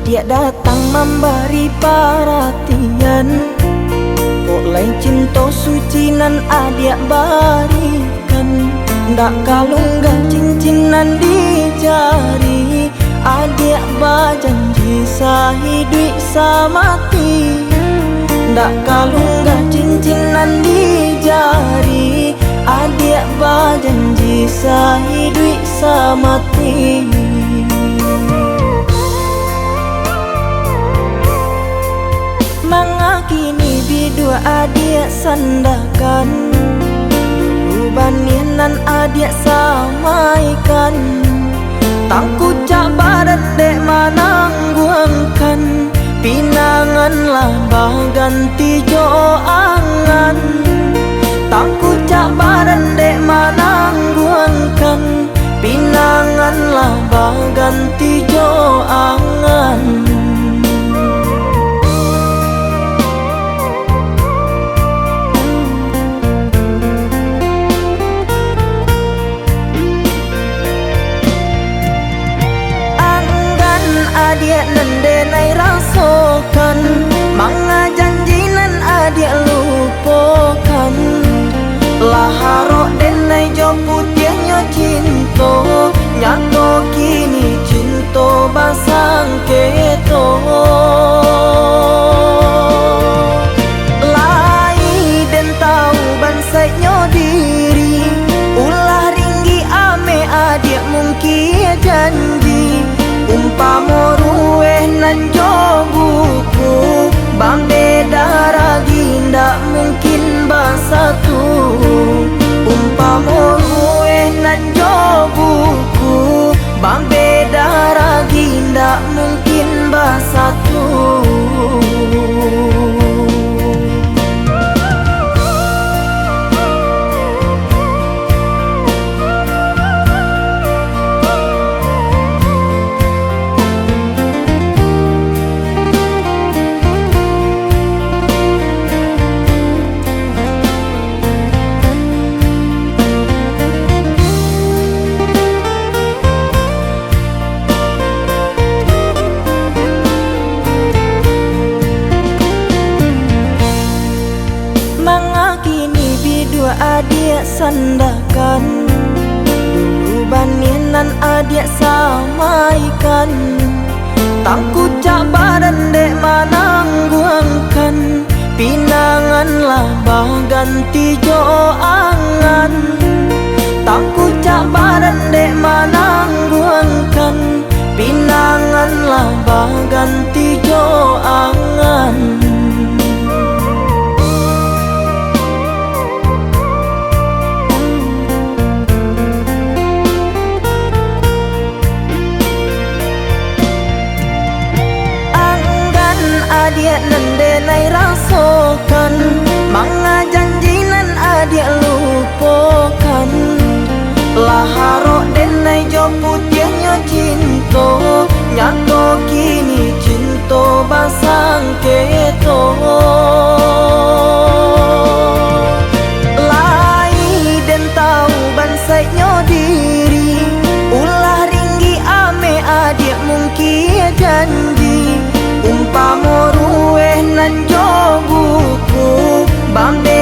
Dia datang memberi perhatian, kok lain cinta suci nan adik barikan. Ndak kalunggan cincinan di jari, adik berjanji sehidup semati. Ndak kalunggan cincinan di jari, adik berjanji sehidup semati. Mengakini bidua adik sandakan, dulu baninan adik samaikan. Tangku cak badan dek manangguangkan, pinangan lambah ganti jo angan. Tangku cak badan dek manangguangkan, pinangan lambah ganti jo angan. Adik nendenai rasakan, manga janji nan adik lupakan. Laharok denai jo putihnya cinta, nyato kini cinta basang keto. Lai den tahu bansainya diri, ulah ringgi ame adik mungkin janji. Umpama rueh nan jo buku, bambeda ragi ndak mungkin bersatu. Umpama rueh nan jo buku, bambeda ragi ndak mungkin bersatu. Mengakini bidua adik sandakan, dulu baninan adik samaikan. Tangku cak badan dek manangguangkan, pinangan lambah ganti jo angan. Tangku cak badan dek manangguangkan, pinangan lambah ganti jo angan. Adik nendenai rasakan, manga janji nan adik lupakan. Laharok denai jo putihnya cinta, nyato kini cinta basang keto. Lai den tahu bansainya diri, ulah ringgi ame adik mungkin janji. Umpama rueh nan jo buku, bambe